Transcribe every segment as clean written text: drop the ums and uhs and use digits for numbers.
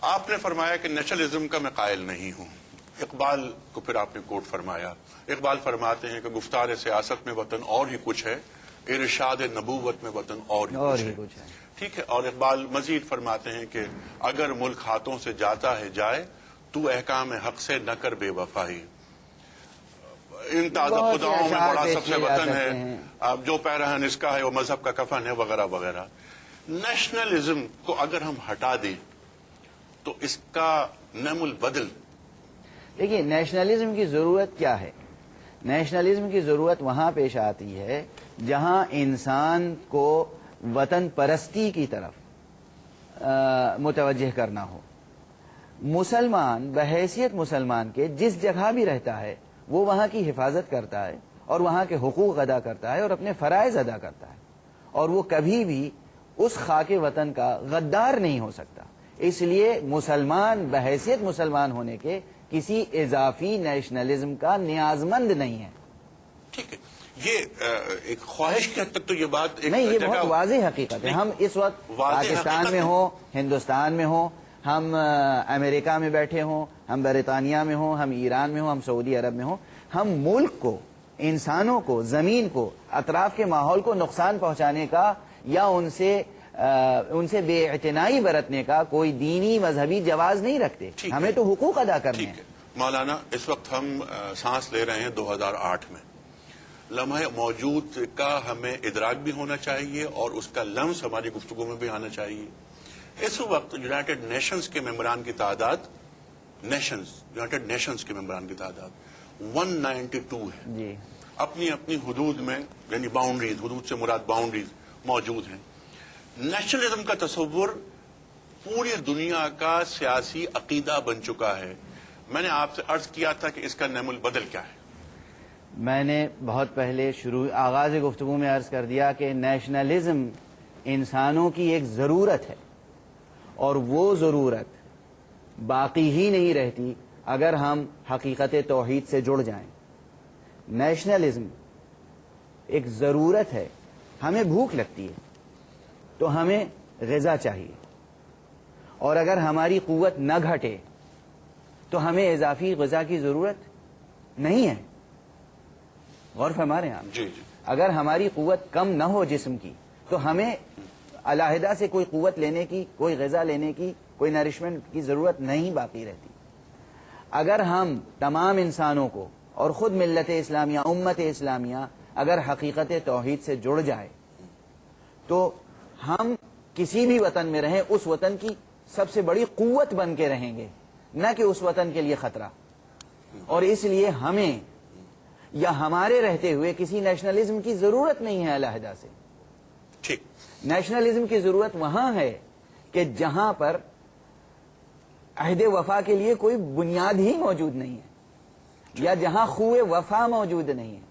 آپ نے فرمایا کہ نیشنلزم کا میں قائل نہیں ہوں. اقبال کو پھر آپ نے کوٹ فرمایا. اقبال فرماتے ہیں کہ گفتار سیاست میں وطن اور ہی کچھ ہے، ارشاد نبوت میں وطن اور ہی کچھ ہے. ٹھیک ہے. اور اقبال مزید فرماتے ہیں کہ اگر ملک ہاتھوں سے جاتا ہے جائے تو احکام حق سے نہ کر بے وفائی. ان تازہ خداؤں میں بڑا سب سے وطن ہے، اب جو پیرہن اس کا ہے وہ مذہب کا کفن ہے، وغیرہ وغیرہ. نیشنلزم کو اگر ہم ہٹا دیں تو اس کا نعم البدل. دیکھیے نیشنلزم کی ضرورت کیا ہے؟ نیشنلزم کی ضرورت وہاں پیش آتی ہے جہاں انسان کو وطن پرستی کی طرف متوجہ کرنا ہو. مسلمان بحیثیت مسلمان کے جس جگہ بھی رہتا ہے وہ وہاں کی حفاظت کرتا ہے اور وہاں کے حقوق ادا کرتا ہے اور اپنے فرائض ادا کرتا ہے، اور وہ کبھی بھی اس خاک وطن کا غدار نہیں ہو سکتا. اس لیے مسلمان بحیثیت مسلمان ہونے کے کسی اضافی نیشنلزم کا نیازمند نہیں ہے. ٹھیک ہے. یہ ایک خواہش کی حد تک تو یہ بات نہیں، یہ بہت واضح حقیقت ہے. ہم اس وقت پاکستان میں ہوں، ہندوستان میں ہوں، ہم امریکہ میں بیٹھے ہوں، ہم برطانیہ میں ہوں، ہم ایران میں ہوں، ہم سعودی عرب میں ہوں، ہم ملک کو، انسانوں کو، زمین کو، اطراف کے ماحول کو نقصان پہنچانے کا یا ان سے بے اعتنائی برتنے کا کوئی دینی مذہبی جواز نہیں رکھتے. ہمیں تو حقوق ادا کرنے ہیں. مولانا اس وقت ہم سانس لے رہے ہیں 2008 میں. لمحہ موجود کا ہمیں ادراک بھی ہونا چاہیے اور اس کا لمس ہماری گفتگو میں بھی آنا چاہیے. اس وقت یونائٹڈ نیشنز کے ممبران کی تعداد یونائٹڈ نیشنز کے ممبران کی تعداد 192 ہے. جی. اپنی اپنی حدود میں، یعنی باؤنڈریز، حدود سے مراد باؤنڈریز موجود ہیں. نیشنلزم کا تصور پوری دنیا کا سیاسی عقیدہ بن چکا ہے. میں نے آپ سے عرض کیا تھا کہ اس کا نعم البدل کیا ہے. میں نے بہت پہلے آغاز گفتگو میں عرض کر دیا کہ نیشنلزم انسانوں کی ایک ضرورت ہے اور وہ ضرورت باقی ہی نہیں رہتی اگر ہم حقیقت توحید سے جڑ جائیں. نیشنلزم ایک ضرورت ہے. ہمیں بھوک لگتی ہے تو ہمیں غذا چاہیے، اور اگر ہماری قوت نہ گھٹے تو ہمیں اضافی غذا کی ضرورت نہیں ہے. غور فرما رہے ہیں آپ؟ جی جی. اگر ہماری قوت کم نہ ہو جسم کی تو ہمیں علیحدہ سے کوئی قوت لینے کی، کوئی غذا لینے کی، کوئی نرشمنٹ کی ضرورت نہیں باقی رہتی. اگر ہم تمام انسانوں کو اور خود ملت اسلامیہ، امت اسلامیہ اگر حقیقت توحید سے جڑ جائے تو ہم کسی بھی وطن میں رہیں اس وطن کی سب سے بڑی قوت بن کے رہیں گے، نہ کہ اس وطن کے لیے خطرہ. اور اس لیے ہمیں یا ہمارے رہتے ہوئے کسی نیشنلزم کی ضرورت نہیں ہے علیحدہ سے. ٹھیک. نیشنلزم کی ضرورت وہاں ہے کہ جہاں پر عہد وفا کے لیے کوئی بنیاد ہی موجود نہیں ہے، یا جہاں خوئے وفا موجود نہیں ہے،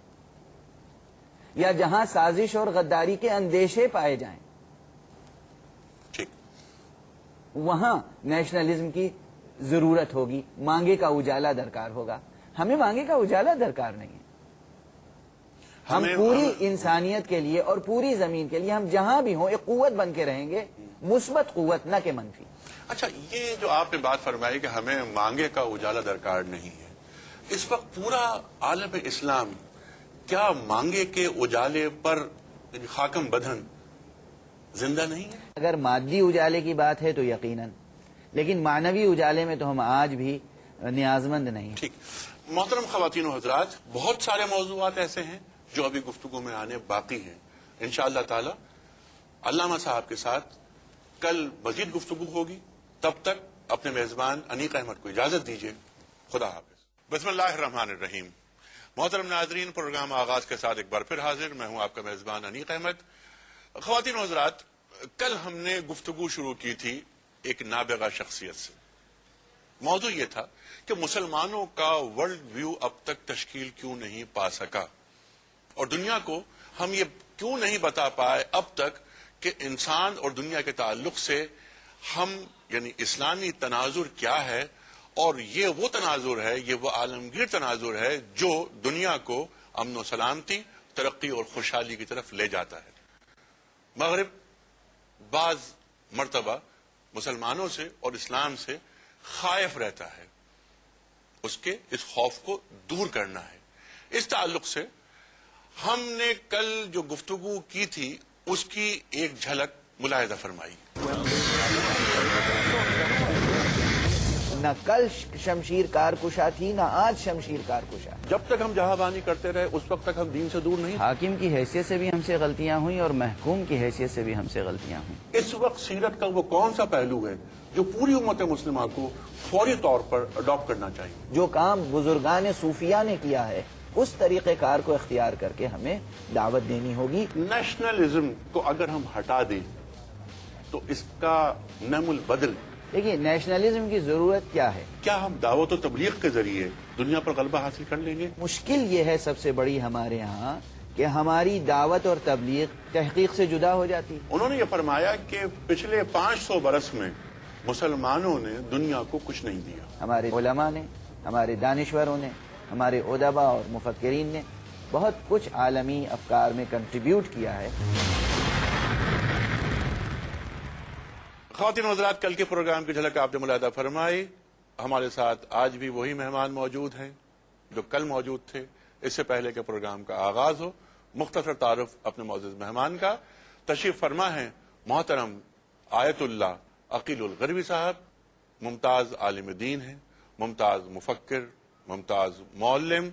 یا جہاں سازش اور غداری کے اندیشے پائے جائیں. ٹھیک. وہاں نیشنلزم کی ضرورت ہوگی. مانگے کا اجالا درکار ہوگا. ہمیں مانگے کا اجالا درکار نہیں ہے. ہم پوری انسانیت کے لیے اور پوری زمین کے لیے ہم جہاں بھی ہوں ایک قوت بن کے رہیں گے، مثبت قوت، نہ کہ منفی. اچھا، یہ جو آپ نے بات فرمائی کہ ہمیں مانگے کا اجالا درکار نہیں ہے، اس وقت پورا عالم اسلام کیا مانگے کے اجالے پر خاکم بدہن زندہ نہیں ہے؟ اگر مادی اجالے کی بات ہے تو یقیناً، لیکن معنوی اجالے میں تو ہم آج بھی نیازمند نہیں. ٹھیک. محترم خواتین و حضرات، بہت سارے موضوعات ایسے ہیں جو ابھی گفتگو میں آنے باقی ہیں. انشاءاللہ تعالی علامہ صاحب کے ساتھ کل مزید گفتگو ہوگی. تب تک اپنے میزبان انیق احمد کو اجازت دیجیے. خدا حافظ. بسم اللہ الرحمن الرحیم. محترم ناظرین، پروگرام آغاز کے ساتھ ایک بار پھر حاضر. میں ہوں آپ کا میزبان انیق احمد. خواتین و حضرات، کل ہم نے گفتگو شروع کی تھی ایک نابغہ شخصیت سے. موضوع یہ تھا کہ مسلمانوں کا ورلڈ ویو اب تک تشکیل کیوں نہیں پا سکا، اور دنیا کو ہم یہ کیوں نہیں بتا پائے اب تک کہ انسان اور دنیا کے تعلق سے ہم یعنی اسلامی تناظر کیا ہے، اور یہ وہ تناظر ہے، یہ وہ عالمگیر تناظر ہے جو دنیا کو امن و سلامتی، ترقی اور خوشحالی کی طرف لے جاتا ہے. مغرب بعض مرتبہ مسلمانوں سے اور اسلام سے خائف رہتا ہے، اس کے اس خوف کو دور کرنا ہے۔ اس تعلق سے ہم نے کل جو گفتگو کی تھی اس کی ایک جھلک ملاحظہ فرمائی۔ نہ کل شمشیر کارکشا تھی، نہ آج شمشیر کارکشا۔ جب تک ہم جہاں بانی کرتے رہے اس وقت تک ہم دین سے دور نہیں۔ حاکم کی حیثیت سے بھی ہم سے غلطیاں ہوئیں اور محکوم کی حیثیت سے بھی ہم سے غلطیاں ہوئیں۔ اس وقت سیرت کا وہ کون سا پہلو ہے جو پوری امت مسلمہ کو فوری طور پر اڈاپٹ کرنا چاہیے؟ جو کام بزرگان صوفیہ نے کیا ہے اس طریقہ کار کو اختیار کر کے ہمیں دعوت دینی ہوگی۔ نیشنلزم کو اگر ہم ہٹا دیں تو اس کا نعم البدل دیکھیے، نیشنلزم کی ضرورت کیا ہے؟ کیا ہم دعوت و تبلیغ کے ذریعے دنیا پر غلبہ حاصل کر لیں گے؟ مشکل یہ ہے سب سے بڑی ہمارے ہاں کہ ہماری دعوت اور تبلیغ تحقیق سے جدا ہو جاتی۔ انہوں نے یہ فرمایا کہ پچھلے 500 برس میں مسلمانوں نے دنیا کو کچھ نہیں دیا۔ ہمارے علماء نے، ہمارے دانشوروں نے، ہمارے ادباء اور مفکرین نے بہت کچھ عالمی افکار میں کنٹریبیوٹ کیا ہے۔ خواتین و حضرات، کل کے پروگرام کی جھلک آپ نے ملاحظہ فرمائی۔ ہمارے ساتھ آج بھی وہی مہمان موجود ہیں جو کل موجود تھے۔ اس سے پہلے کہ پروگرام کا آغاز ہو، مختصر تعارف اپنے معزز مہمان کا۔ تشریف فرما ہیں محترم آیت اللہ عقیل الغروی صاحب، ممتاز عالم دین ہیں، ممتاز مفکر، ممتاز معلم۔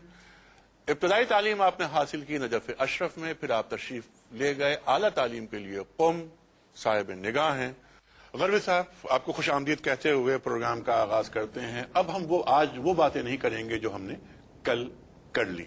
ابتدائی تعلیم آپ نے حاصل کی نجف اشرف میں، پھر آپ تشریف لے گئے اعلیٰ تعلیم کے لیے قم، صاحب نگاہ ہیں۔ غروی صاحب، آپ کو خوش آمدید کہتے ہوئے پروگرام کا آغاز کرتے ہیں۔ اب ہم آج وہ باتیں نہیں کریں گے جو ہم نے کل کر لی۔